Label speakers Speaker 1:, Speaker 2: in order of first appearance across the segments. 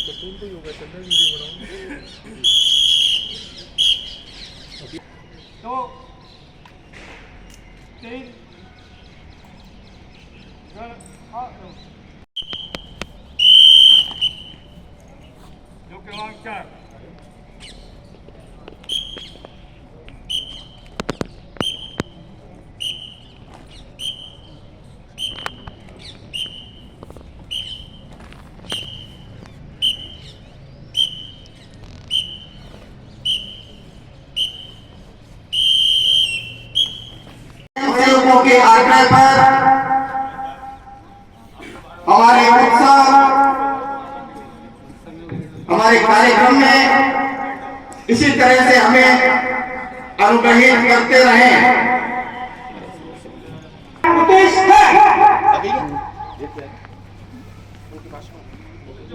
Speaker 1: दो तीन जो क्रमांक 4
Speaker 2: के आग्रह पर हमारे उत्सव हमारे कार्यक्रम में इसी तरह से हमें अनुग्रहित करते रहें।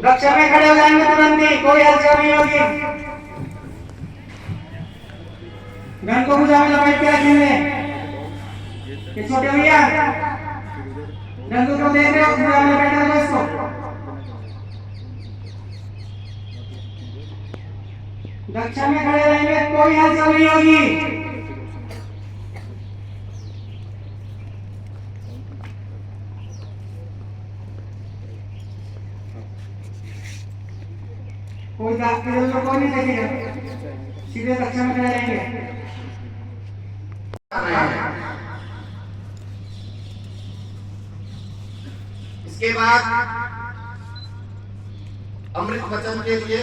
Speaker 3: रक्षा में खड़े हो जाएंगे तुरंत ही, कोई हलचल नहीं होगी। गन को भुजा में लपेट के रखेंगे। छोटे भैया रंगों को देख रहे हो, भुजा में लपेटा दो इसको। रक्षा में खड़े रहेंगे, कोई हलचल नहीं होगी। कोई दाग के जरूर कोई नहीं देखेगा, सीधे रक्षा में खड़े रहेंगे।
Speaker 2: इसके बाद अमृत वचन के लिए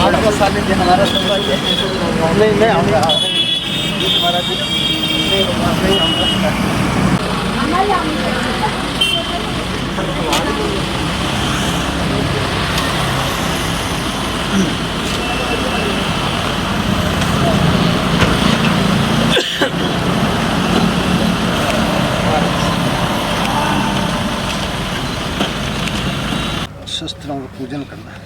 Speaker 4: आपका सानिध्य हमारा सौभाग्य है। नहीं हमारा शस्त्रों का पूजन करना है।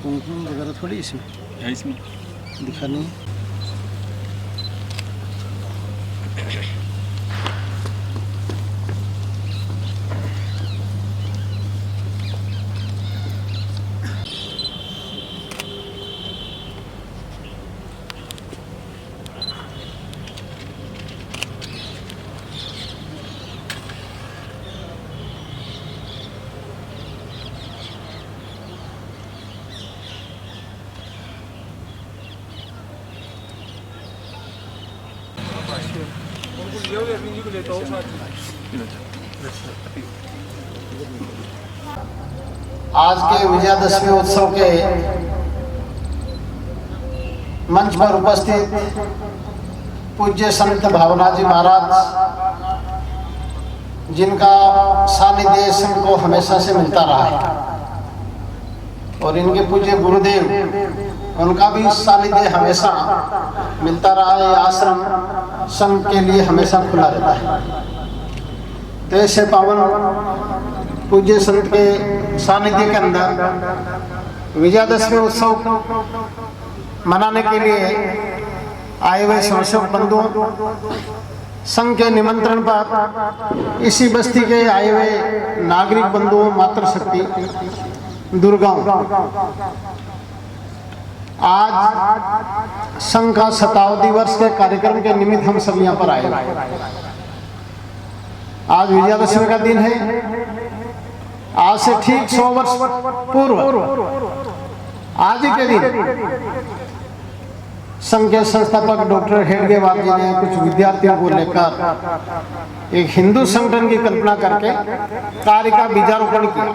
Speaker 4: कुमकुम वगैरह थोड़ी इसमें दिखा नहीं। आज के विजयादशमी उत्सव के मंच पर उपस्थित पूज्य संत भावना जी महाराज, जिनका सानिध्य संघ को हमेशा से मिलता रहा है, और इनके पूज्य गुरुदेव, उनका भी सानिध्य हमेशा मिलता रहा है। आश्रम संघ के लिए हमेशा खुला रहता है। तो ऐसे पावन पूज्य संत के सानिध्य के अंदर विजयादशमी उत्सव मनाने के लिए आए हुए स्वयंसेवक बंधुओं, संघ के निमंत्रण पर इसी बस्ती के आए हुए नागरिक बंधुओं, मातृशक्ति दुर्गाओं, आज संघ का 57 वर्ष के कार्यक्रम के निमित्त हम सब यहाँ पर आए। आज विजयादशमी का दिन है। आज से ठीक 100 वर्ष पूर्व आज ही के दिन संघ के संस्थापक डॉक्टर हेडगेवार जी ने कुछ विद्यार्थियों को लेकर एक हिंदू संगठन की कल्पना करके कार्य का बीजारोपण किया।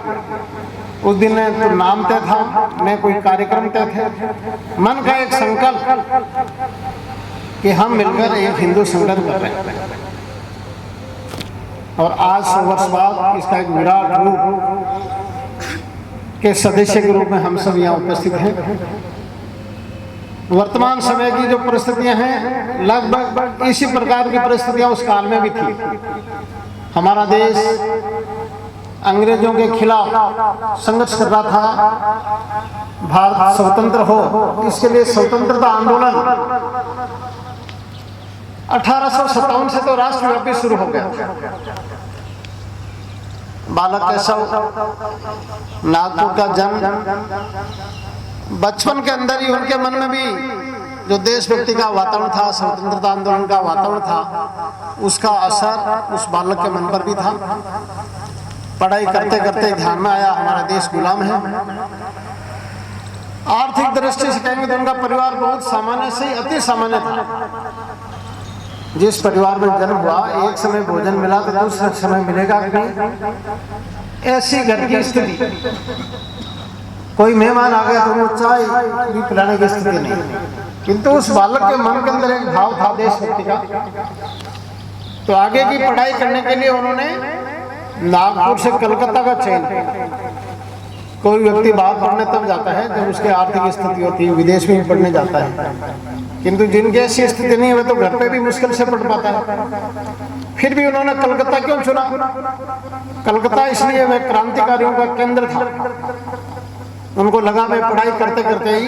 Speaker 4: उस दिन ने तो नाम तय था, न कोई कार्यक्रम तय थे, मन का एक संकल्प कि हम मिलकर एक हिंदू संगठन कर रहे हैं। और आज 100 वर्ष बाद इसका एक विराट रूप के सदस्य के रूप में हम सब यहाँ उपस्थित हैं। वर्तमान समय की जो परिस्थितियां हैं, लगभग इसी प्रकार की परिस्थितियां उस काल में भी थी। हमारा देश अंग्रेजों के खिलाफ संघर्ष कर रहा था। भारत स्वतंत्र हो, इसके लिए स्वतंत्रता आंदोलन 1857 से तो राष्ट्रव्यापी शुरू हो गया। बालक केशव नागपुर का जन्म, बचपन के अंदर ही उनके मन में भी जो देशभक्ति का वातावरण था, स्वतंत्रता आंदोलन का वातावरण था, उसका असर उस बालक के मन पर भी था। पढ़ाई करते करते ध्यान में आया हमारा देश गुलाम है। आर्थिक दृष्टि से कहेंगे तो उनका परिवार बहुत सामान्य से अति सामान्य था। जिस परिवार में जन्म हुआ, एक समय भोजन मिला तो दूसरे समय मिलेगा कि नहीं, ऐसी घर की स्थिति। कोई मेहमान आ गया तो वो चाय भी पिलाने की स्थिति नहीं। किंतु उस बालक के मन के अंदर एक भाव था देशभक्ति का। तो आगे की पढ़ाई करने के लिए उन्होंने नागपुर से कलकत्ता का चयन किया। कोई व्यक्ति बाहर पढ़ने तब जाता है जब उसकी आर्थिक स्थिति होती है, विदेश में भी पढ़ने जाता है। किंतु जिनकी ऐसी स्थिति नहीं है तो घर पे भी मुश्किल से पढ़ पाता है। फिर भी उन्होंने कलकत्ता क्यों चुना? कलकत्ता इसलिए वह क्रांतिकारियों का केंद्र था। उनको लगा मैं पढ़ाई करते करते ही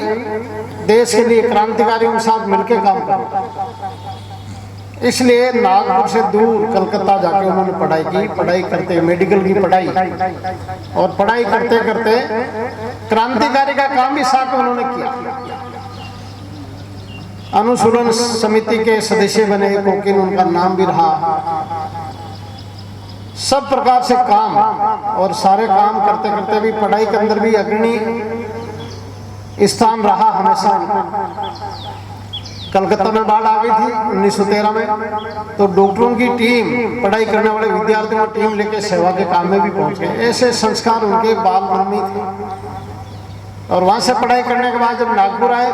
Speaker 4: देश के लिए क्रांतिकारियों के साथ मिलकर काम करूं। इसलिए नागपुर से दूर कलकत्ता जाके उन्होंने पढ़ाई की। पढ़ाई करते मेडिकल की पढ़ाई, और पढ़ाई करते करते क्रांतिकारी का काम भी साथ में उन्होंने किया। अनुशीलन समिति के सदस्य बने, कोकिन उनका नाम भी रहा। सब प्रकार से काम, और सारे काम करते करते भी पढ़ाई के अंदर भी अग्रणी स्थान रहा हमेशा। कलकत्ता में बाढ़ आ गई थी 1913 में, तो डॉक्टरों की टीम, पढ़ाई करने वाले विद्यार्थियों की टीम लेके सेवा के काम में भी पहुंच गए। ऐसे संस्कार उनके बाल मन में थे। और वहां से पढ़ाई करने के बाद जब नागपुर आए,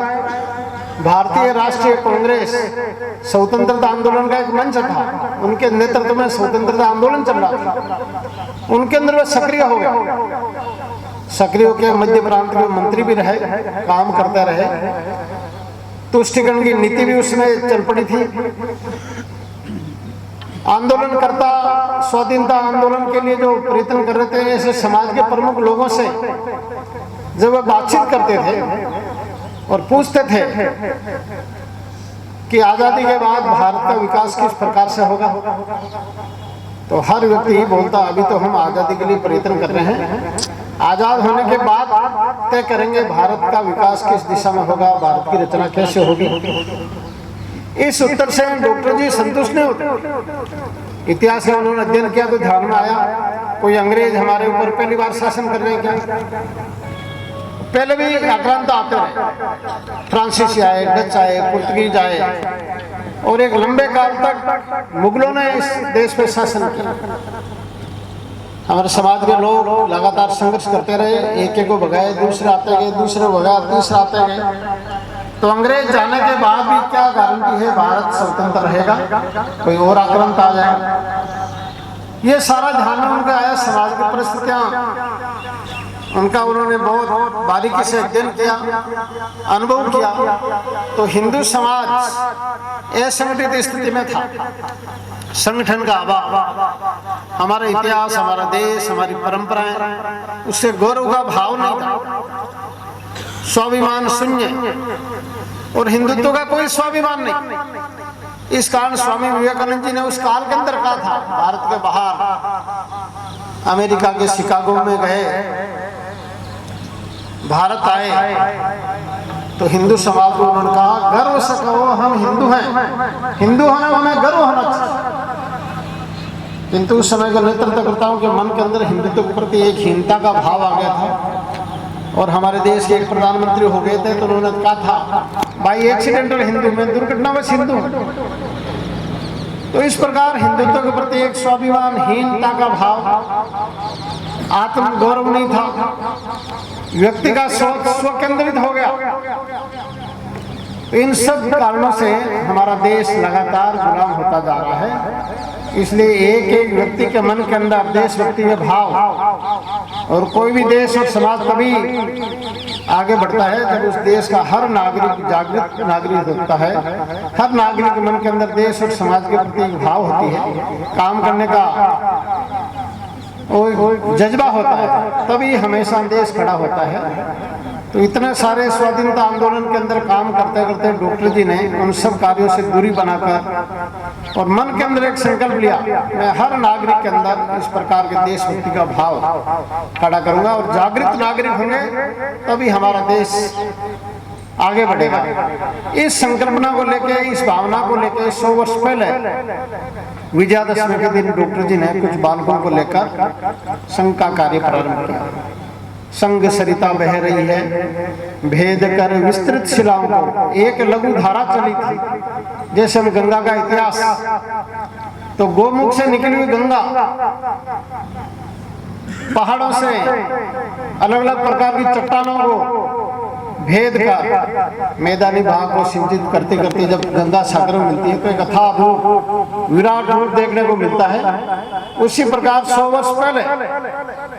Speaker 4: भारतीय राष्ट्रीय कांग्रेस स्वतंत्रता आंदोलन का एक मंच था। उनके नेतृत्व में स्वतंत्रता आंदोलन चल रहा था। उनके अंदर वे सक्रिय हो गए। सक्रिय होकर मध्य प्रांत के मंत्री भी रहे, काम करते रहे। तुष्टिकरण की नीति भी उसमें चल पड़ी थी। आंदोलन करता, स्वाधीनता आंदोलन के लिए जो प्रयत्न कर रहे थे, ऐसे समाज के प्रमुख लोगों से जब वे बातचीत करते थे और पूछते थे कि आजादी के बाद भारत का विकास किस प्रकार से होगा, तो हर व्यक्ति बोलता अभी तो हम आजादी के लिए प्रयत्न कर रहे हैं, आजाद होने के बाद तय करेंगे भारत का विकास किस दिशा में होगा, भारत की रचना कैसे होगी। इस उत्तर से डॉक्टर जी संतुष्ट नहीं होते। इतिहास का उन्होंने अध्ययन किया तो ध्यान में आया कोई अंग्रेज हमारे ऊपर पहली बार शासन कर रहे हैं क्या। पहले भी आक्रांत आते रहे, फ्रांसीसी आए, डच आए, पुर्तगीज आए, और एक लंबे काल तक मुगलों ने इस देश पे शासन किया। हमारे समाज के लोग लगातार संघर्ष करते रहे, एक एक को भगाए, दूसरे आते गए, दूसरे भगाए, तीसरे आते गए। तो अंग्रेज जाने के बाद भी क्या गारंटी है भारत स्वतंत्र रहेगा, कोई और आक्रांत आ जाए। ये सारा ध्यान में उनका आया। समाज की परिस्थितियां उनका उन्होंने बहुत बारीकी से अध्ययन किया, अनुभव किया। तो हिंदू समाज असंगठित स्थिति में था, संगठन का अभाव। हमारा इतिहास, हमारा देश, हमारी परंपराएं, उससे गौरव का भाव नहीं था, स्वाभिमान शून्य। और हिंदुत्व का कोई स्वाभिमान नहीं। इस कारण स्वामी विवेकानंद जी ने उस काल के अंदर कहा था, भारत के बाहर अमेरिका के शिकागो में गए, भारत आए तो हिंदू समाज को उन्होंने कहा, गर्व से कहो हम हिंदू हैं, हिंदू होने में हमें गर्व होना चाहिए। किंतु उस समय के नेतृत्वकर्ताओं के मन के अंदर हिंदुत्व के प्रति एक हीनता का भाव आ गया था और हमारे देश के एक प्रधानमंत्री हो गए थे, तो उन्होंने कहा था, भाई एक्सीडेंटल हिंदू, मैं दुर्घटनावश हिंदू। तो इस प्रकार हिंदुत्व के प्रति एक स्वाभिमान, हीनता का भाव, आत्मगौरव नहीं था, व्यक्ति का सोच स्व केंद्रित हो गया। तो इन सब कारणों से हमारा देश लगातार गुलाम होता जा रहा है। इसलिए एक एक व्यक्ति के मन के अंदर देशभक्ति के भाव, और कोई भी देश और समाज तभी आगे बढ़ता है जब उस देश का हर नागरिक जागृत नागरिक होता है, हर नागरिक के मन के अंदर देश और समाज के प्रति एक भाव होती है, काम करने का जज्बा होता है, तभी हमेशा देश खड़ा होता है। तो इतने सारे स्वाधीनता आंदोलन के अंदर काम करते करते डॉक्टर जी ने उन सब कार्यों से दूरी बनाकर और मन के अंदर एक संकल्प लिया, मैं हर नागरिक के अंदर इस प्रकार के देशभक्ति का भाव खड़ा करूंगा, और जागृत नागरिक होंगे तभी हमारा देश आगे बढ़ेगा। इस संकल्पना को लेके, इस भावना को लेके 100 वर्ष पहले विजयादशमी के दिन डॉक्टर जी ने कुछ बालकों को लेकर संघ का कार्य प्रारंभ किया। संग सरिता बह रही है, भेद कर विस्तृत शिलाओं को, एक लघु धारा चली थी। जैसे हम गंगा का इतिहास, तो गोमुख से निकली हुई गंगा पहाड़ों से अलग अलग प्रकार की चट्टानों को भेद कर मैदानी भाग को सिंचित करते करते जब गंगा सागर में मिलती है तो एक अथाह रूप, विराट रूप देखने को मिलता है। उसी प्रकार 100 वर्ष पहले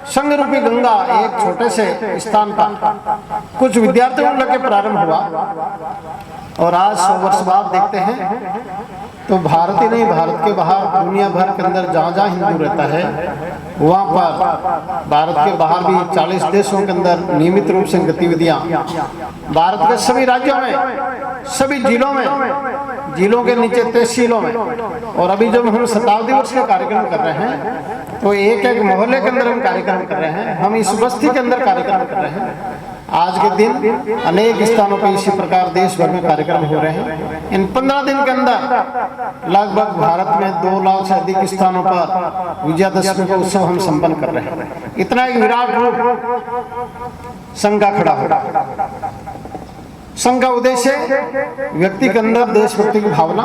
Speaker 4: संघ रूपी गंगा एक छोटे से स्थान पर कुछ विद्यार्थियों को लेकर प्रारंभ हुआ, और आज 100 वर्ष बाद देखते हैं तो भारत ही नहीं, भारत के बाहर दुनिया भर के अंदर जहाँ जहाँ हिंदू रहता है वहाँ पर, भारत के बाहर भी 40 देशों के अंदर नियमित रूप से गतिविधियाँ, भारत के सभी राज्यों में, सभी जिलों में, जिलों के नीचे तहसीलों में, और अभी जब हम शताब्दी वर्ष का कार्यक्रम कर रहे हैं तो एक एक मोहल्ले के अंदर हम कार्यक्रम कर रहे हैं, हम इस बस्ती के अंदर कार्यक्रम कर रहे हैं। आज के दिन अनेक स्थानों पर इसी प्रकार देश भर में कार्यक्रम हो रहे हैं। इन 15 दिन के अंदर लगभग भारत में 2 लाख से अधिक स्थानों पर विजयादशमी का उत्सव हम संपन्न कर रहे हैं। इतना एक विराट रूप संघ का खड़ा होगा। संघ का उद्देश्य व्यक्ति के अंदर देशभक्ति की भावना,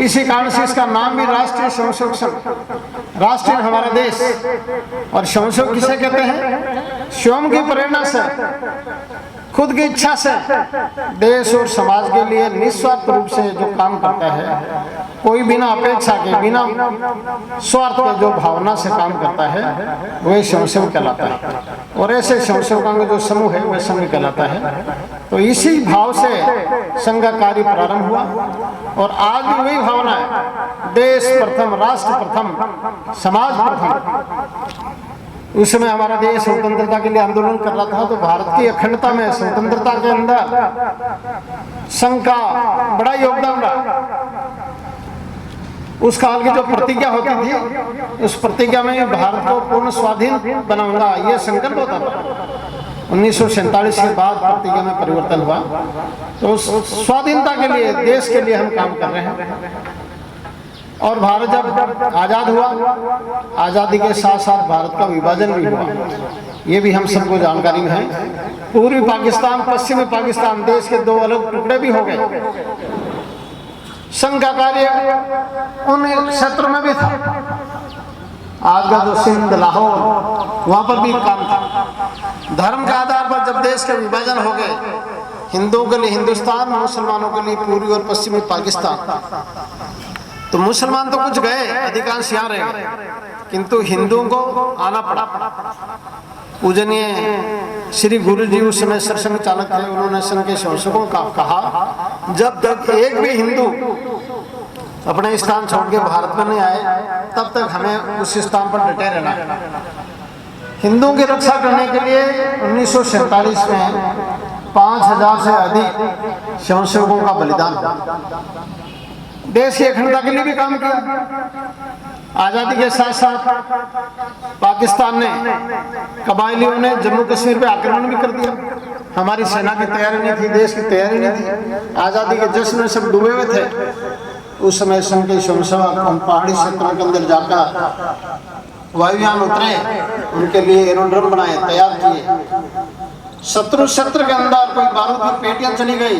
Speaker 4: इसी कारण से इसका नाम भी राष्ट्रीय स्वयंसेवक संघ। राष्ट्रीय हमारा देश, और स्वयंसेवक किसे कहते हैं? स्वयं की प्रेरणा से, खुद की इच्छा से देश और समाज के लिए निस्वार्थ रूप से जो काम करता है, कोई बिना अपेक्षा के, बिना स्वार्थ के जो भावना से काम करता है, वह स्वयंसेवक कहलाता है। और ऐसे स्वयंसेवकों का जो समूह है वह संघ कहलाता है। तो इसी भाव से संघ का कार्य प्रारंभ हुआ, और आज भी वही भावना है, देश प्रथम, राष्ट्र प्रथम, समाज प्रथम। उस समय हमारा देश स्वतंत्रता के लिए आंदोलन कर रहा था, तो भारत की अखंडता में, स्वतंत्रता के अंदर संघ का बड़ा योगदान रहा। उस काल की जो प्रतिज्ञा होती थी, उस प्रतिज्ञा में भारत को पूर्ण स्वाधीन बनाऊंगा, यह संकल्प होता था। 1947 के बाद प्रतिज्ञा में परिवर्तन हुआ, तो स्वाधीनता के लिए, देश के लिए हम काम कर रहे हैं। और भारत जब आज़ाद हुआ, आज़ादी के साथ साथ भारत का विभाजन भी हुआ, ये भी हम सबको जानकारी में है। पूर्वी पाकिस्तान, पश्चिमी पाकिस्तान, देश के 2 अलग टुकड़े भी हो गए। संघ का कार्य उन क्षेत्रों में भी था। आज का जो सिंध, लाहौर, वहाँ पर भी काम था। धर्म के आधार पर जब देश के विभाजन हो गए, हिंदुओं के लिए हिंदुस्तान, मुसलमानों के लिए पूर्वी और पश्चिमी पाकिस्तान, तो मुसलमान तो कुछ गए, अधिकांश यहाँ रह गए, किंतु हिंदुओं को आना पड़ा। पूजनीय श्री गुरु जी उस समय सरसंघ चालक थे, उन्होंने संघ के स्वयंसेवकों का कहा, जब तक एक भी हिंदू अपने स्थान छोड़ के भारत में नहीं आए, तब तक हमें उस स्थान पर डटे रहना है। हिंदुओं की रक्षा करने के लिए 1947 में 5000 से अधिक स्वयंसेवकों का बलिदान। देश की अखंडता के लिए भी काम किया। आज़ादी के साथ साथ पाकिस्तान ने, कबायलियों ने जम्मू कश्मीर पे आक्रमण भी कर दिया। हमारी सेना की तैयारी नहीं थी, देश की तैयारी नहीं थी। आज़ादी के जश्न में सब डूबे हुए थे। उस समय संघ के स्वयंसेवक हम पहाड़ी क्षेत्रों के अंदर जाकर वायुयान उतरे, उनके लिए एरोड्रम बनाए, तैयार किए। शत्रु क्षेत्र के अंदर कोई बारूद की पेटियां चली गई,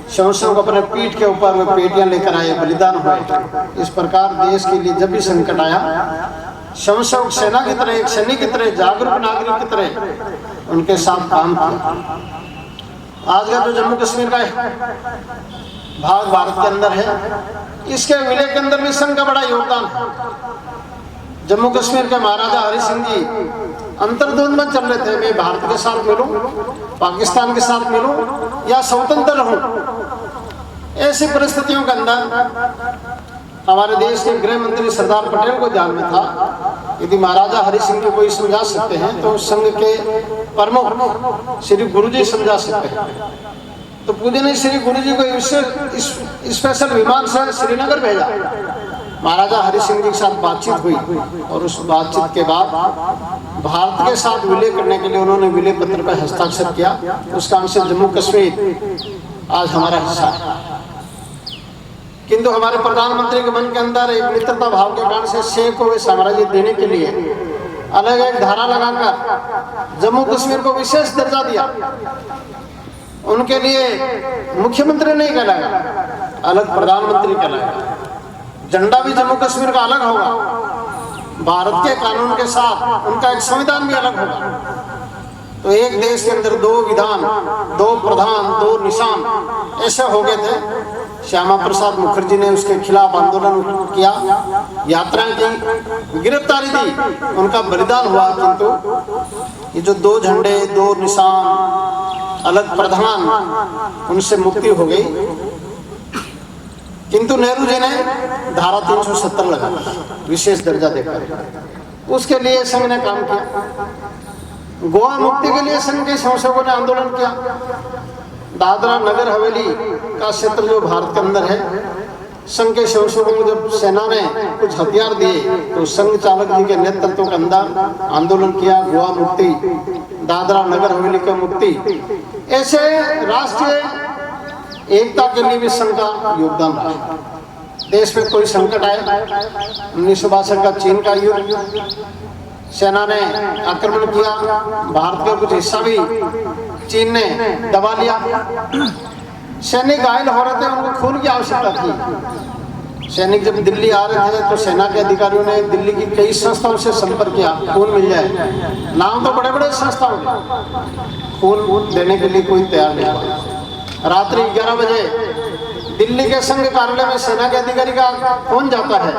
Speaker 4: स्वयंसेवक अपने पीठ के ऊपर वो पेटियां लेकर आए, बलिदान हुए। इस प्रकार देश के लिए जब भी संकट आया, स्वयंसेवक सेना की तरह, एक सैनिक की तरह, जागरूक नागरिक की तरह उनके साथ काम किया। आज का जो जम्मू कश्मीर का भाग भारत के अंदर है, इसके विलय के अंदर भी संघ का बड़ा योगदान है। जम्मू कश्मीर के महाराजा हरि सिंह जी अंतर्द्वंद में चल रहे थे, मैं भारत के साथ मिलूं, पाकिस्तान के साथ मिलूं या स्वतंत्र रहूं। ऐसी परिस्थितियों के अंदर हमारे देश के गृह मंत्री सरदार पटेल को ध्यान में था, यदि महाराजा हरि सिंह को कोई समझा सकते हैं तो संघ के प्रमुख श्री गुरु जी समझा सकते हैं। तो पूजनीय श्री गुरु जी को स्पेशल विमान से श्रीनगर भेजा। महाराजा हरि सिंह जी के साथ बातचीत हुई और उस बातचीत के बाद भारत के साथ विलय करने के लिए उन्होंने विलय पत्र पर हस्ताक्षर किया। उसका अंश जम्मू कश्मीर आज हमारा हिस्सा है। किंतु हमारे प्रधानमंत्री के मन के अंदर एक मित्रता भाव के कारण से शेख को वे साम्राज्य देने के लिए अलग एक धारा लगाकर जम्मू कश्मीर को विशेष दर्जा दिया। उनके लिए मुख्यमंत्री नहीं कहलाया, अलग प्रधानमंत्री कहलाया। झंडा भी जम्मू कश्मीर का अलग होगा, भारत के कानून के साथ उनका एक संविधान भी अलग होगा। तो एक देश के अंदर दो विधान, दो प्रधान, दो निशान ऐसे हो गए थे। श्यामा प्रसाद मुखर्जी ने उसके खिलाफ आंदोलन किया, यात्राएं की, गिरफ्तारी दी, उनका बलिदान हुआ। किंतु ये जो दो झंडे, दो निशान, अलग प्रधान, उनसे मुक्ति हो गई। किंतु नेहरू जी ने धारा 370 लगा, विशेष दर्जा देकर। उसके लिए संघ ने काम किया। गोवा मुक्ति के लिए संघ के स्वयंसेवकों ने आंदोलन किया। दादरा नगर हवेली का क्षेत्र जो भारत के अंदर है, संघ के स्वयंसेवकों को जब सेना ने कुछ हथियार दिए तो संघ चालक जी के नेतृत्व के अंदर आंदोलन किया। गोवा मुक्ति, दादरा नगर हवेली का मुक्ति, ऐसे राष्ट्रीय एकता के लिए भी संघ का योगदान रहा। देश में कोई संकट आए, 1962 का चीन का युद्ध, सेना ने आक्रमण किया, भारत का कुछ हिस्सा भी चीन ने दबा लिया। सैनिक घायल हो रहे थे, उनको खून की आवश्यकता थी। सैनिक जब दिल्ली आ रहे थे तो सेना के अधिकारियों ने दिल्ली की कई संस्थाओं से संपर्क किया, खून मिल जाए। नाम तो बड़े बड़े संस्थाओं के, खून देने के लिए कोई तैयार नहीं हुआ। रात्रि 11 बजे दिल्ली के संघ कार्यालय में सेना के अधिकारी का फोन जाता है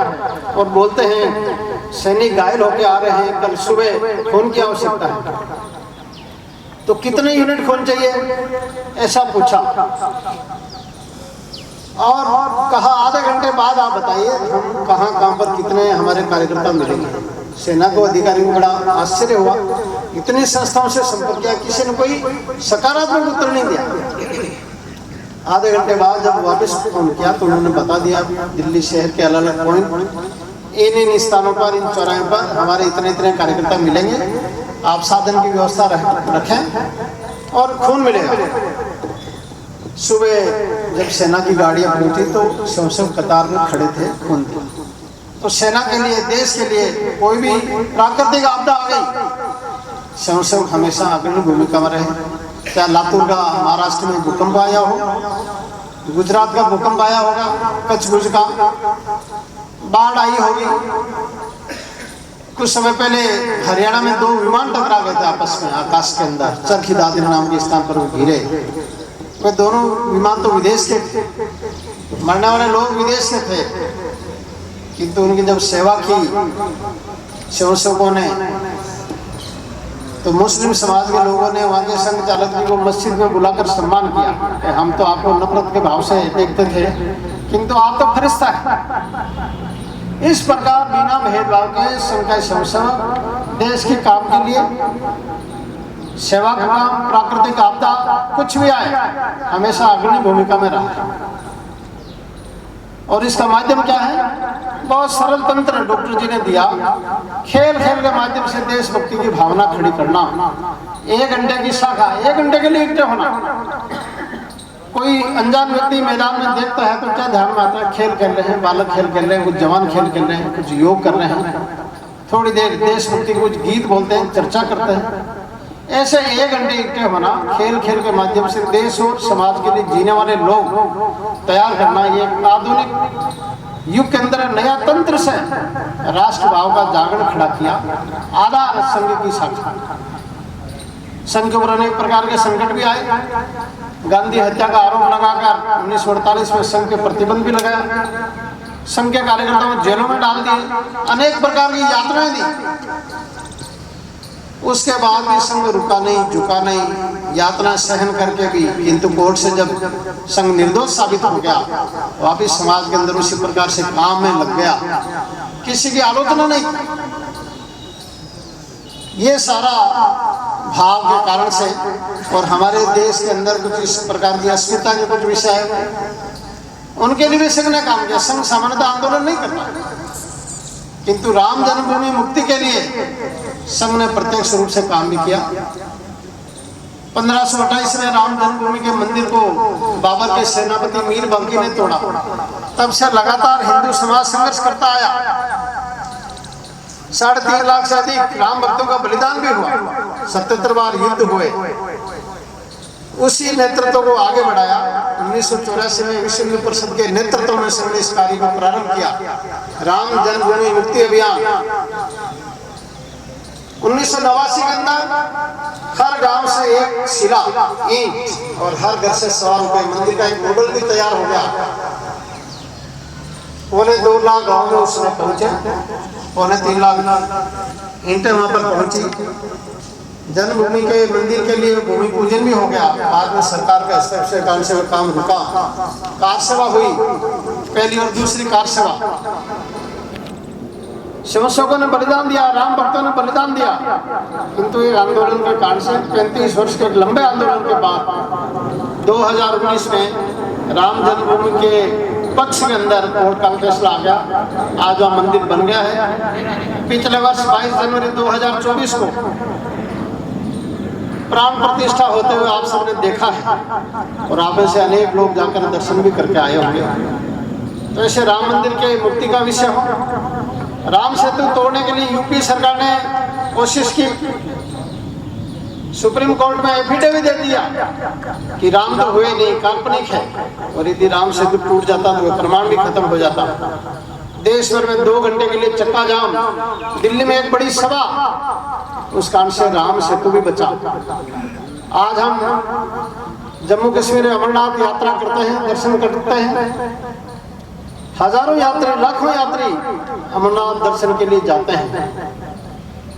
Speaker 4: और बोलते हैं सैनिक घायल होकर आ रहे हैं, कल सुबह खून की आवश्यकता है। तो कितने यूनिट खून चाहिए, ऐसा पूछा और कहा आधे घंटे बाद आप बताइए हम कहाँ पर कितने हमारे कार्यकर्ता मिलेंगे। सेना को अधिकारी को बड़ा आश्चर्य हुआ, इतनी संस्थाओं से संपर्क किया, किसी ने कोई सकारात्मक उत्तर नहीं दिया। आधे घंटे बाद जब वापस फोन किया तो उन्होंने बता दिया दिल्ली शहर के अलग अलग पॉइंट, इन स्थानों पर, इन चौराहे पर हमारे इतने इतने कार्यकर्ता मिलेंगे, आप साधन की व्यवस्था रखें और खून मिलेगा। सुबह जब सेना की गाड़ियां पहुंची तो स्वयंसेवक कतार में खड़े थे, खून थे। तो सेना के लिए, देश के लिए कोई भी प्राकृतिक आपदा आ गई, स्वयंसेवक हमेशा अग्रणी भूमिका में रहे। क्या लातूर का महाराष्ट्र में भूकंप आया हो, गुजरात का भूकंप आया होगा, कच्छ भुज का बाढ़ आई होगी, कुछ समय पहले हरियाणा में 2 विमान टकरा गए थे आपस में आकाश के अंदर, चरखी दादरी नाम के स्थान पर वो गिरे। वे दोनों विमान तो विदेश के थे, मरने वाले लोग विदेश के थे, किंतु उनकी जब सेवा की स्वयंसेवकों ने तो मुस्लिम समाज के लोगों ने वहाँ के संघ चालक जी को मस्जिद में बुलाकर सम्मान किया कि हम तो आपको नफरत के भाव से देखते थे, किंतु आप तो फरिश्ता है। इस प्रकार बिना भेदभाव के संघ का स्वयंसेवक देश के काम के लिए सेवा का काम, प्राकृतिक आपदा कुछ भी आए, हमेशा अग्रणी भूमिका में रहा। और इसका माध्यम क्या है? बहुत सरल तंत्र डॉक्टर जी ने दिया, खेल खेल के माध्यम से देशभक्ति की भावना खड़ी करना। 1 घंटे की शाखा, 1 घंटे के लिए इकट्ठे होना। कोई अनजान व्यक्ति मैदान में देखता है तो क्या ध्यान में आता है? खेल खेल रहे हैं, बालक खेल खेल रहे हैं, कुछ जवान खेल खेल रहे हैं, कुछ योग कर रहे हैं, थोड़ी देर देशभक्ति कुछ गीत बोलते हैं, चर्चा करते हैं। ऐसे 1 घंटे इकट्ठे होना, खेल खेल के माध्यम से देश और समाज के लिए जीने वाले लोग तैयार करना, ये आधुनिक युग के अंदर नया तंत्र से राष्ट्रभाव का जागरण खड़ा किया। आधा संघ की शाखा, संघ के ऊपर अनेक प्रकार के संकट भी आए। गांधी हत्या का आरोप लगाकर 1948 में संघ के प्रतिबंध भी लगाया, संघ के कार्यकर्ताओं को जेलों में डाल दिए, अनेक प्रकार की यातनाएं दी। उसके बाद भी संघ रुका नहीं, झुका नहीं, यातना सहन करके भी, किंतु कोर्ट से जब संघ निर्दोष साबित हो गया, वापिस समाज के अंदर उसी प्रकार से काम में लग गया, किसी की आलोचना नहीं। ये सारा भाव के कारण से, और हमारे देश के अंदर कुछ इस प्रकार की अस्मिता के कुछ विषय है, उनके लिए भी संघ ने काम किया। संघ सामान्यतः आंदोलन नहीं करता, किंतु राम जन्मभूमि मुक्ति के लिए संघ ने प्रत्यक्ष रूप से काम भी किया। 1528 में राम जन्मभूमि के मंदिर को बाबर के सेनापति मीर बंकी ने तोड़ा। तब से लगातार हिंदू समाज संघर्ष करता आया। 3.5 लाख से अधिक राम भक्तों का बलिदान भी हुआ, 77 बार युद्ध हुए। उसी नेतृत्व को आगे बढ़ाया। 1984 में विश्व हिंदू परिषद के नेतृत्व में संघ ने इस कार्य को प्रारंभ किया, राम जन्मभूमि मुक्ति अभियान। 1989 के अंदर हर गांव से एक शिला, ईंट और हर घर से 100 रुपए मंदिर का एक मॉडल भी तैयार हो गया। 2.25 लाख गाँव में उसमें पहुंचे, 3.25 लाख ईंटें वहां पर पहुंची। जन्मभूमि के मंदिर के लिए भूमि पूजन भी हो गया। बाद में सरकार के हस्तक्षेप से कारण से काम रुका। कार सेवा हुई, पहली और दूसरी कार सेवा। शिवसैनिकों ने बलिदान दिया, राम भक्तों ने बलिदान दिया, किंतु ये आंदोलन के कारण से 35 वर्ष के लंबे आंदोलन के बाद 2019 में राम जन्मभूमि के पक्ष के अंदर कोर्ट का फैसला आ गया। आज वह मंदिर बन गया है। पिछले वर्ष 22 जनवरी 2024 को प्राण प्रतिष्ठा होते हुए आप सबने देखा है, और आप में से अनेक लोग जाकर दर्शन भी करके आए होंगे। तो ऐसे राम मंदिर के मुक्ति का विषय हो। राम सेतु तोड़ने के लिए यूपी सरकार ने कोशिश की, सुप्रीम कोर्ट में एफिडेविट दे दिया कि राम तो हुए नहीं, काल्पनिक है, और यदि राम सेतु टूट जाता तो प्रमाण भी खत्म हो जाता। देश भर में 2 घंटे के लिए चक्का जाम, दिल्ली में एक बड़ी सभा, उस कारण से राम सेतु भी बचा। आज हम जम्मू कश्मीर में अमरनाथ यात्रा करते हैं, दर्शन करते हैं। हजारों यात्री, लाखों यात्री अमरनाथ दर्शन के लिए जाते हैं।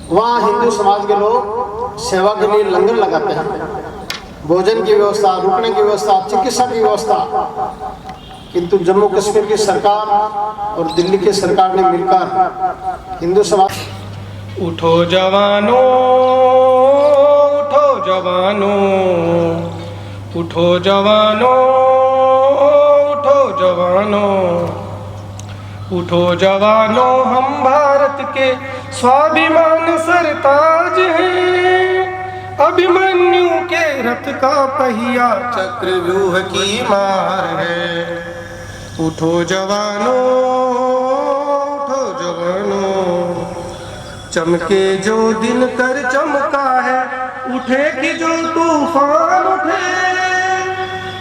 Speaker 4: वहाँ हिंदू समाज के लोग सेवा के लिए लंगर लगाते हैं, भोजन की व्यवस्था, रुकने की व्यवस्था, चिकित्सा की व्यवस्था। किंतु जम्मू कश्मीर की सरकार और दिल्ली की सरकार ने मिलकर हिंदू समाज।
Speaker 5: उठो जवानों, उठो जवानों, उठो जवानों, उठो जवानों, उठो जवानों, हम भारत के स्वाभिमान सरताज हैं। अभिमन्यु के रथ का पहिया चक्रव्यूह की मार है। उठो जवानों, उठो जवानों, चमके जो दिन कर चमका है, उठे कि जो तूफान उठे,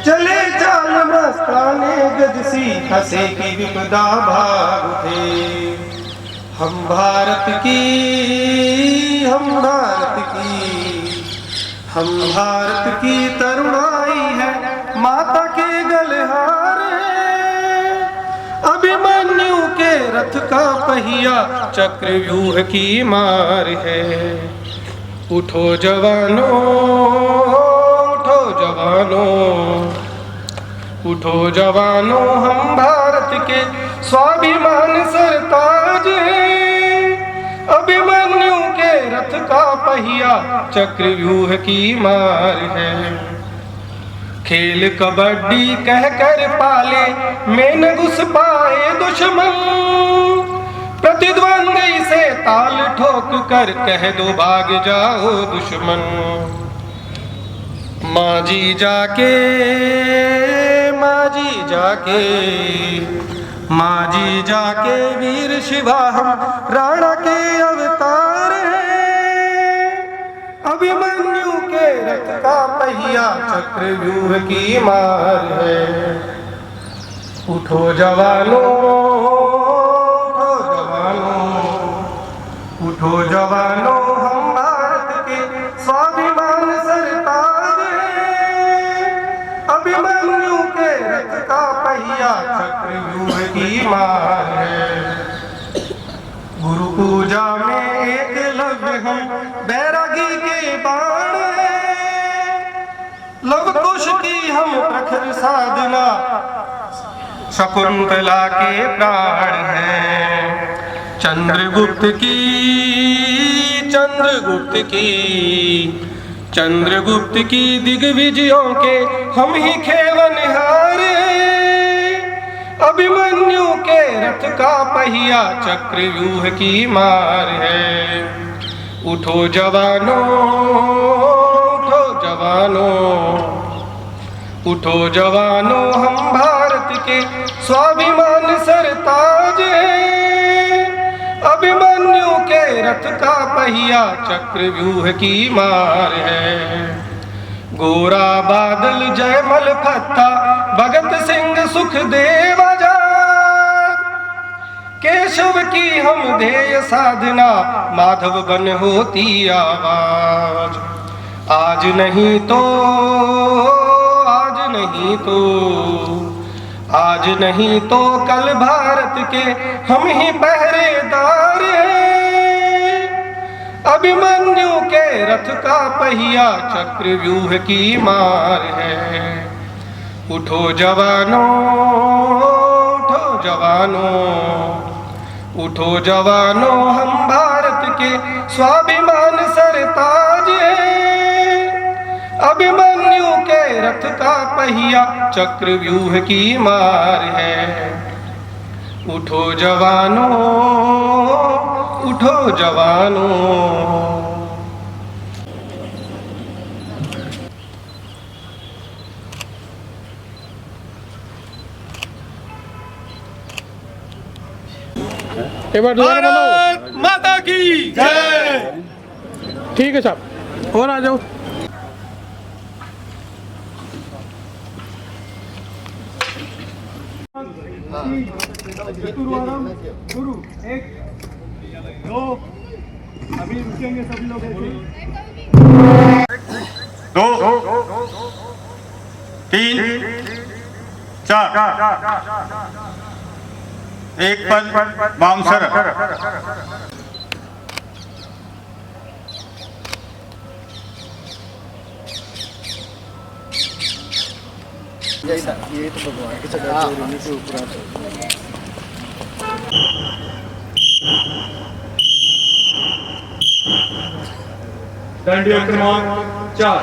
Speaker 5: चले चाल मस्ताने गजसी, हंसे की विपदा भाग उठे। हम भारत की, हम भारत की, हम भारत की तरुणाई है, माता के गलहार है। अभिमन्यु के रथ का पहिया चक्रव्यूह की मार है। उठो जवानों, उठो जवानों, उठो जवानों, हम भारत के स्वाभिमान सरताज हैं। अभिमन्यु के रथ का पहिया चक्रव्यूह की मार है। खेल कबड्डी कहकर पाले में न घुस पाए दुश्मन, प्रतिद्वंदी से ताल ठोक कर कह दो भाग जाओ दुश्मन। माजी जाके माजी जाके वीर शिवा हम राणा के अवतार हैं। अभिमन्यु के रथ का पहिया चक्रव्यूह की मार है। उठो जवानों, उठो जवानों, उठो जवानों, हम भारत के स्वाभिमान सरताज हैं। अभिमन्यु के रथ का पहिया चक्रव्यूह की मार है। गुरु पूजा में एकलव्य हम बैरागी के बाण हैं। लव कुश की हम प्रखर साधना शकुंतला के प्राण हैं। चंद्रगुप्त की दिग्विजयों के हम ही खेवनहार हैं। अभिमन्यु के रथ का पहिया चक्रव्यूह की मार है। उठो जवानों, उठो जवानों, उठो जवानों, हम भारत के स्वाभिमान सरताज हैं। अभिमन्यु के रथ का पहिया चक्रव्यूह की मार है। गोरा बादल जयमल फत्ता भगत सिंह सुखदेव आजाद, केशव की हम ध्येय साधना माधव बन होती आवाज। आज नहीं तो कल भारत के हम ही पहरेदार हैं। अभिमन्यु के रथ का पहिया चक्रव्यूह की मार है। उठो जवानों, उठो जवानों, उठो जवानों, हम भारत के स्वाभिमान सरताज हैं। अभिमन्यु के रथ का पहिया चक्रव्यूह की मार है। उठो जवानों, उठो जवानों।
Speaker 1: भारत माता की जय।
Speaker 5: ठीक है साहब, और आ जाओ।
Speaker 1: चतुर्वारम गुरु, 1 2, अभी रुकेंगे सभी लोग ऐसे। 2 3 4, एक पद बाउंसर।
Speaker 4: ये तो भगवान के चढ़ाए के ऊपर
Speaker 1: दंडिया क्रमांक 4।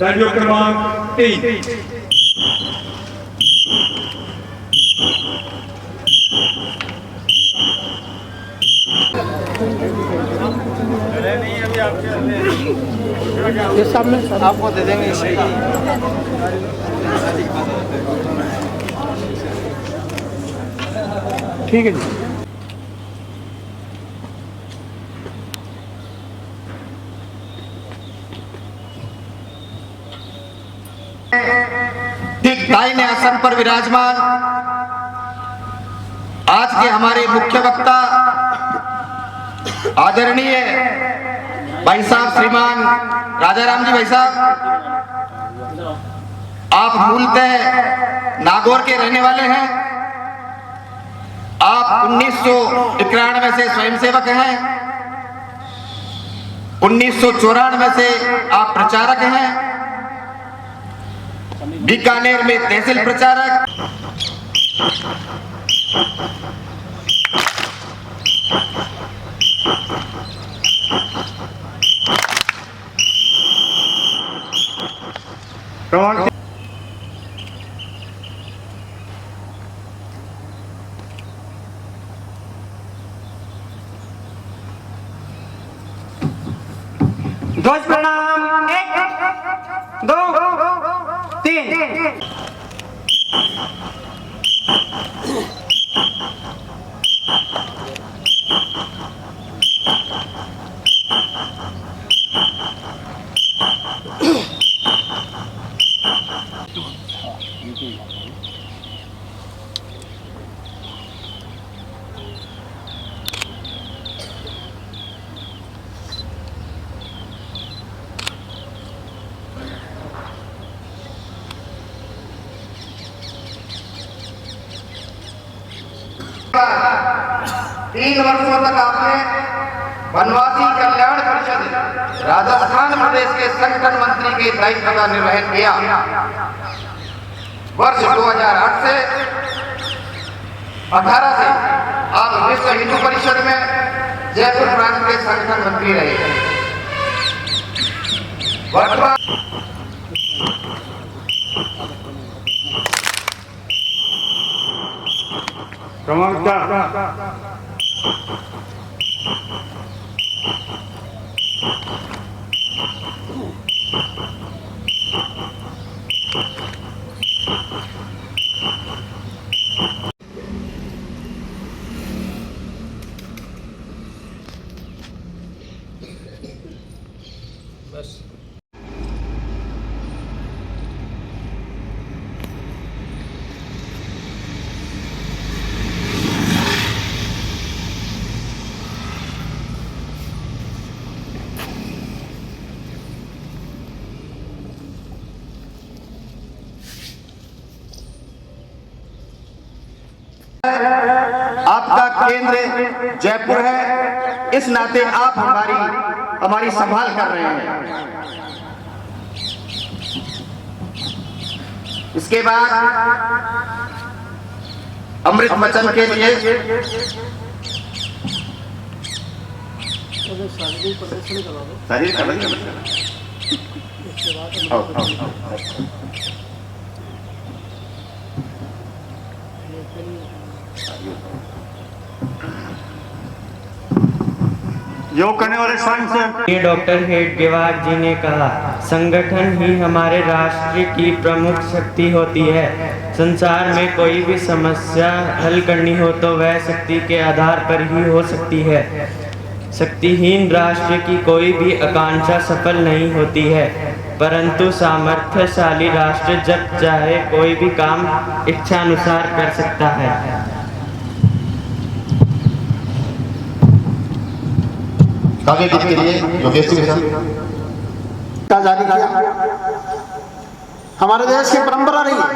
Speaker 1: दंडिया क्रमांक 3।
Speaker 5: ये सामने
Speaker 4: आपको दे देंगे इसे।
Speaker 5: ठीक है जी।
Speaker 2: ठीक दाहिने आसन पर विराजमान आज के हमारे मुख्य वक्ता आदरणीय भाई साहब श्रीमान राजाराम जी भाई साहब, आप मूलतः नागौर के रहने वाले हैं। आप 1991 से स्वयंसेवक हैं। 1994 से आप प्रचारक हैं, बीकानेर में तहसील प्रचारक,
Speaker 3: ध्वज प्रणाम 1 2 3।
Speaker 2: तीन वर्षों तक आपने वनवासी कल्याण परिषद राजस्थान प्रदेश के संगठन मंत्री के दायित्व का निर्वहन किया। वर्ष 2008 से 18 से आप विश्व हिंदू परिषद में जयपुर प्रांत के संगठन मंत्री रहे। वर्तमान आपका केंद्र जयपुर है, इस नाते आप हमारी संभाल कर रहे हैं। इसके बाद अमृत वचन के लिए शरीर
Speaker 1: योग करने वाले सांसद
Speaker 6: ये डॉक्टर हेडगेवार जी ने कहा, संगठन ही हमारे राष्ट्र की प्रमुख शक्ति होती है। संसार में कोई भी समस्या हल करनी हो तो वह शक्ति के आधार पर ही हो सकती है। शक्तिहीन राष्ट्र की कोई भी आकांक्षा सफल नहीं होती है, परंतु सामर्थ्यशाली राष्ट्र जब चाहे कोई भी काम इच्छानुसार कर सकता है।
Speaker 2: आगे के लिए योगेश जी
Speaker 4: जारी किया। हमारे देश की परंपरा रही है,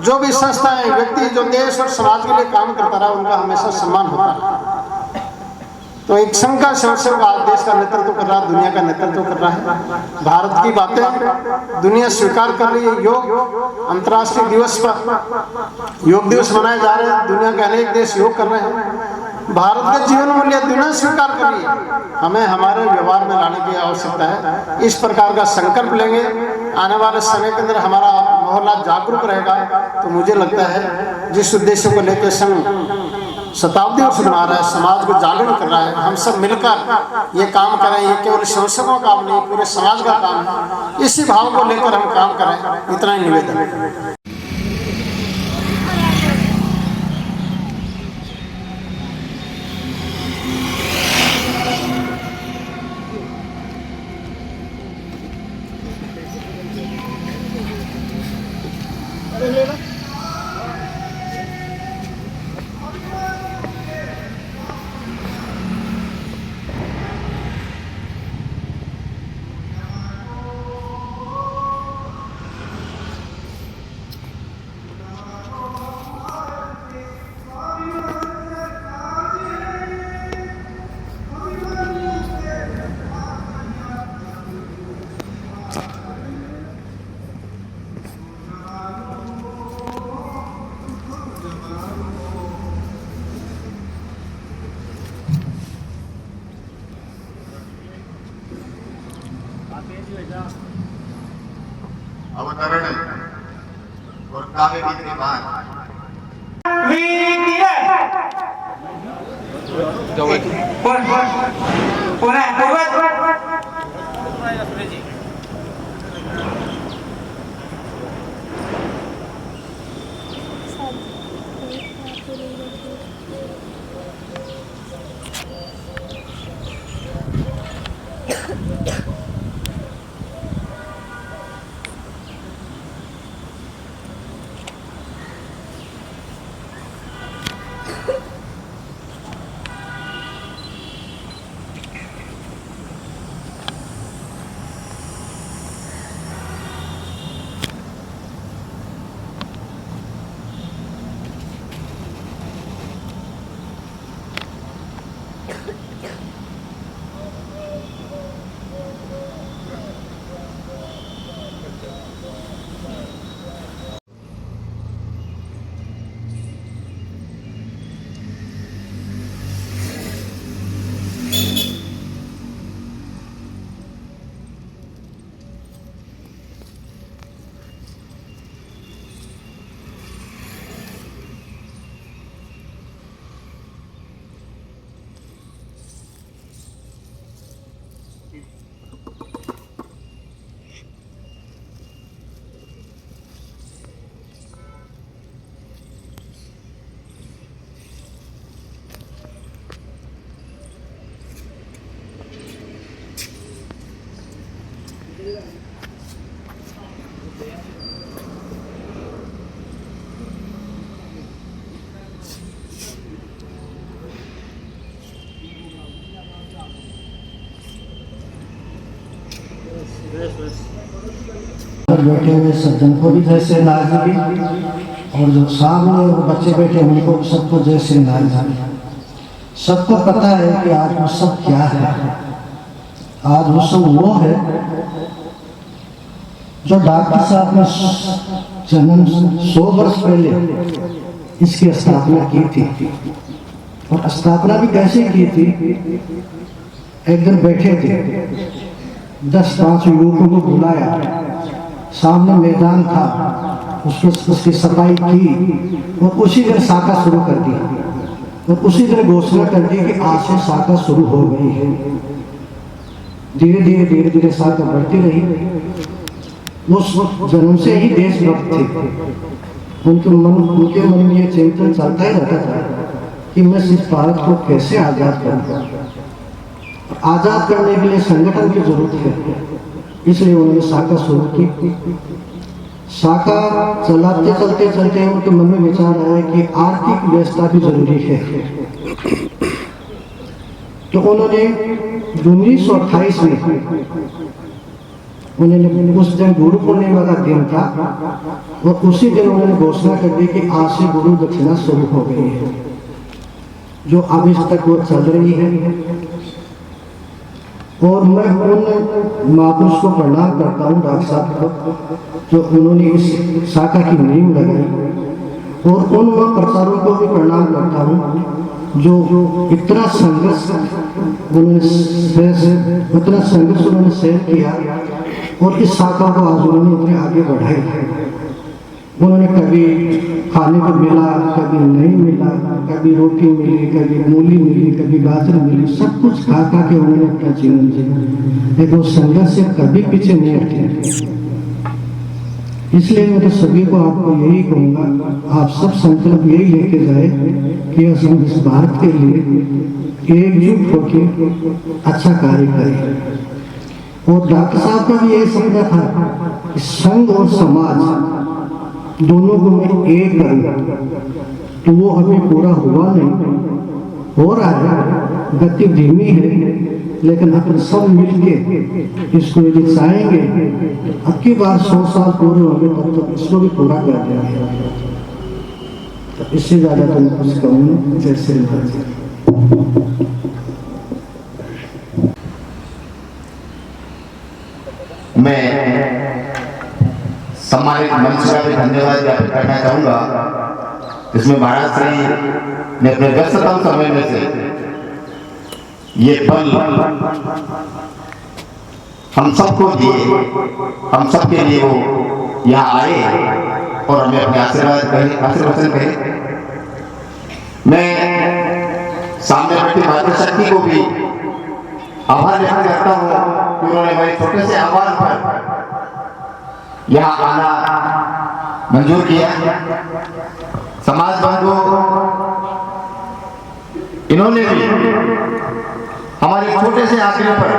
Speaker 4: जो भी संस्थाएं व्यक्ति जो देश और समाज के लिए काम करता रहा उनका हमेशा सम्मान होता है। तो एक संघ का स्वयंसेवक आज देश का नेतृत्व कर रहा है, दुनिया का नेतृत्व कर रहा है। भारत की बातें दुनिया स्वीकार कर रही है। योग अंतर्राष्ट्रीय दिवस पर योग दिवस मनाए जा रहे हैं, दुनिया के अनेक देश योग कर रहे हैं। भारत का जीवन मूल्य दुनिया स्वीकार कर रही है, हमें हमारे व्यवहार में लाने की आवश्यकता है। इस प्रकार का संकल्प लेंगे, आने वाले समय के अंदर हमारा मोहल्ला जागरूक रहेगा। तो मुझे लगता है जिस उद्देश्य को लेकर संघ शताब्दी वर्ष बना रहा है, समाज को जागरूक कर रहा है, हम सब मिलकर ये काम करें। ये केवल स्वयंसेवकों का काम नहीं, पूरे समाज का काम है। इसी भाव को लेकर हम काम करें, इतना ही निवेदन है।
Speaker 2: काव्य गीत के बाद
Speaker 7: बैठे हुए सज्जन को भी जय श्री लाल जी की, और जो सामने वो बच्चे बैठे उनको सबको जय श्री लाल जी। सबको पता है कि आज उत्सव क्या है। आज उत्सव वो है जो डॉक्टर साहब ने जन्म 100 वर्ष पहले इसकी स्थापना की थी। और स्थापना भी कैसे की थी? एक दिन बैठे थे, 10-5 युवकों को बुलाया, सामने मैदान था, उसकी सफाई की और उसी दिन शाखा शुरू कर दी। और उसी दिन घोषणा कर दी कि आज से शाखा शुरू हो गई है। धीरे धीरे शाखा बढ़ती रही। उस जन्म से ही देशभक्त थे। उनके मन में ये चिंतन चलता ही रहता था कि मैं इस भारत को कैसे आजाद करूं। आजाद करने के लिए संगठन की जरूरत है, इसलिए उन्होंने शाखा शुरू की। शाखा चलाते चलते उनके मन में विचार आया कि आर्थिक व्यवस्था भी जरूरी है। तो उन्होंने 1928 में उन्होंने उस दिन गुरु पूर्णिमा का दिन था और उसी दिन उन्होंने घोषणा कर दी कि आज से गुरु दक्षिणा शुरू हो गई है, जो अभी तक वो चल रही है। और मैं उन महापुरुष को प्रणाम करता हूँ, डॉक्टर साहब को, जो उन्होंने इस शाखा की नींव लगाई। और उन प्रचारों को भी प्रणाम करता हूँ जो इतना संघर्ष उन्होंने सहन किया और इस शाखा को आज उन्होंने इतने आगे बढ़ाया। उन्होंने कभी खाने को मिला, कभी नहीं मिला, कभी रोटी मिली, कभी मूली मिली, कभी गाजर मिली, सब कुछ खा के उन्होंने अपना जीवन जिया। लेकिन उस संघर्ष से कभी पीछे नहीं हटे। इसलिए मैं तो सभी को आपको यही कहूँगा, आप सब संकल्प यही लेके जाए कि हम इस भारत के लिए एकजुट होकर अच्छा कार्य करें। और डॉक्टर साहब का भी यही सपना था कि संघ और समाज दोनों को मैं एक करूँ। तो वो अभी पूरा हुआ नहीं, हो रहा है, गति धीमी है, लेकिन अपन सब मिलके इसको यदि चाहेंगे अब की बार 100 साल पूरे होंगे तब तक इसको भी पूरा कर देंगे। तो इससे ज्यादा तो मैं कुछ कहूँ जैसे
Speaker 2: मैं सम्मानित मंच का भी धन्यवाद ज्ञापित करना चाहूंगा। इसमें महाराज श्री ने अपने व्यस्ततम समय में से ये पल हम सबको दिए, हम सबके लिए वो यहाँ आए और हमें अपने आशीर्वचन कहे। मैं सामने बैठी मातृशक्ति को भी आभार व्यक्त करता हूँ कि उन्होंने मेरे छोटे से आह्वान पर यहाँ आना मंजूर किया। समाज बंधु इन्होंने भी हमारे छोटे से आग्रह पर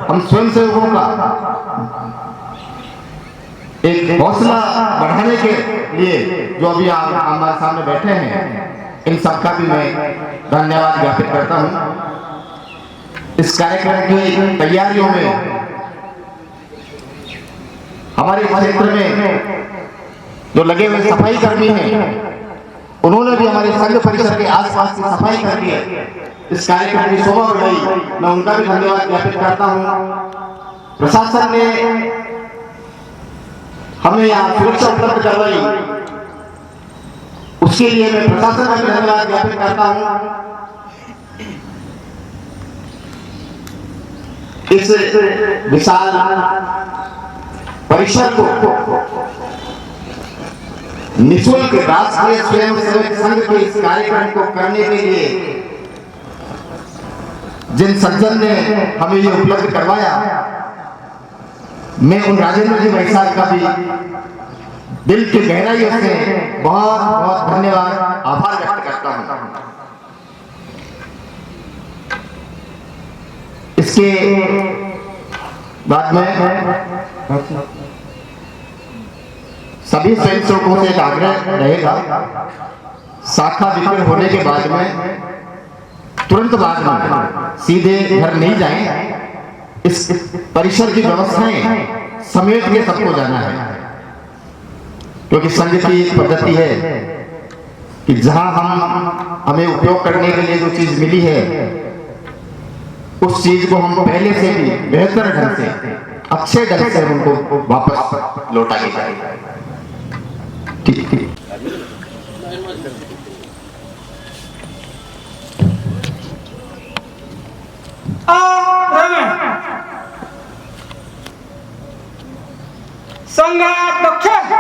Speaker 2: हम स्वयंसेवकों का एक हौसला बढ़ाने के लिए जो अभी आप हमारे सामने बैठे हैं, इन सबका भी मैं धन्यवाद ज्ञापित करता हूं। इस कार्यक्रम की तैयारियों में हमारे क्षेत्र में जो लगे हुए सफाई कर्मी हैं, उन्होंने भी हमारे संघ परिसर के आसपास की सफाई करके इस कार्यक्रम की शोभा बढ़ाई। मैं उनका भी धन्यवाद ज्ञापित करता हूं। प्रशासन ने हमें यहाँ सुरक्षा उपलब्ध करवाई, उसके लिए मैं प्रशासन का भी धन्यवाद ज्ञापित करता हूं। इस विशाल परिसर को निःशुल्क राष्ट्रीय स्वयंसेवक संघ के इस कार्यक्रम को करने के लिए जिन सज्जन ने हमें ये उपलब्ध करवाया, मैं उन राजेंद्र जी भाई साहब का भी दिल की गहराइयों से बहुत बहुत धन्यवाद आभार व्यक्त करता हूं। इसके बाद में सभी स्वयंसेवकों से एक आग्रह रहेगा, शाखा विक्रय होने के बाद में तुरंत बाद में सीधे घर नहीं जाएं, इस परिसर की व्यवस्थाएं समेट के सबको जाना है। क्योंकि संघ की एक पद्धति है कि जहां हमें उपयोग करने के लिए जो चीज मिली है, उस चीज को हम पहले से भी बेहतर ढंग से, अच्छे ढंग से उनको वापस लौटा के जाएंगे। ठीक।
Speaker 3: संघाध्यक्ष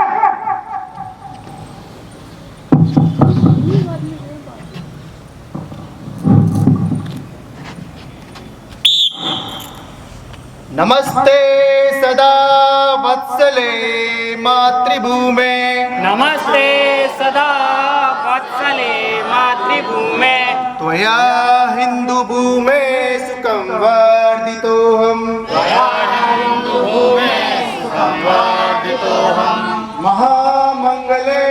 Speaker 2: नमस्ते सदा वत्सले मातृभूमे,
Speaker 3: नमस्ते सदा वत्सले मातृभूमे,
Speaker 2: त्वया हिंदू भूमे सुखं वर्धितोऽहम्, महामंगले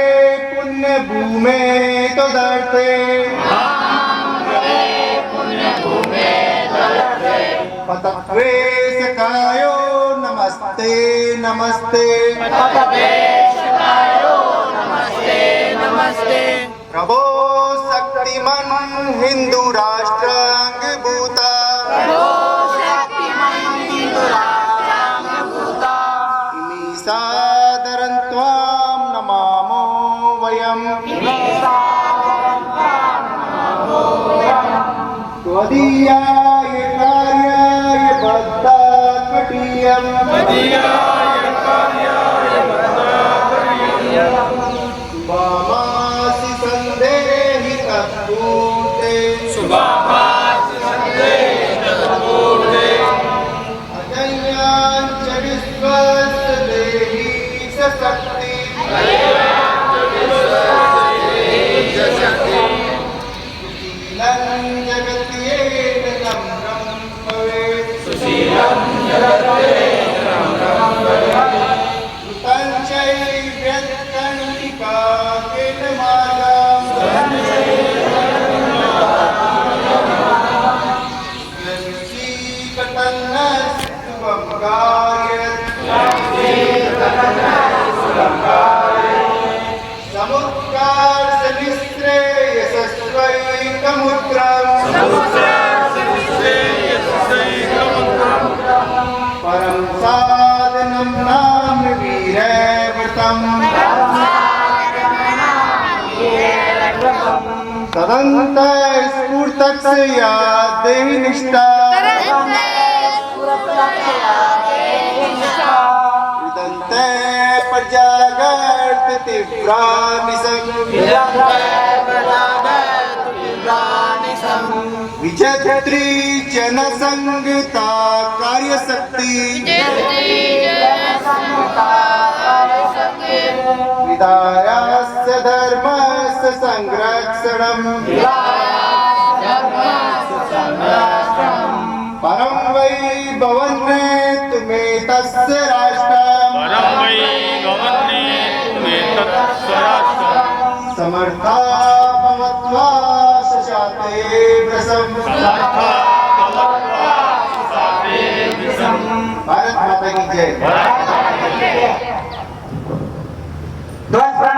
Speaker 2: पुण्य भूमे तदर्थे, पतत्वे सखायो नमस्ते नमस्ते, प्रभो शक्तिमान हिंदू राष्ट्रांग भूता, इमी सादरं त्वां नमामो वयम्, त्वदीयाय कार्याय बद्धाकटीयम्, शुभामासि सन्देहि तत्पूर्ते, अजन्याञ्च विश्वस्य देहि सशक्ति, सुशीलं जगत्येन नम्रं भवेत्, कृतं चैव्यत्कण्टिकाकेन मार्गम्, यदुशीकटन्नस्तुवं कार्यत्, समुत्कर्षनिःश्रेयसस्वैकमुद्रम्, परं साधनं नाम वीरव्रतम्, तदन्त स्फूर्तस्य या देहि निष्ठा, विदन्ते प्रजागर्त
Speaker 1: विजयत्री जनसंगता कार्यशक्ति विदायास्य धर्मस्य संरक्षणम् परं वै भवन्नेतुमेतस्य राष्ट्रम् समर्था भवत्वा शशाते व्रसम् भारत माता की जय।
Speaker 3: ध्वज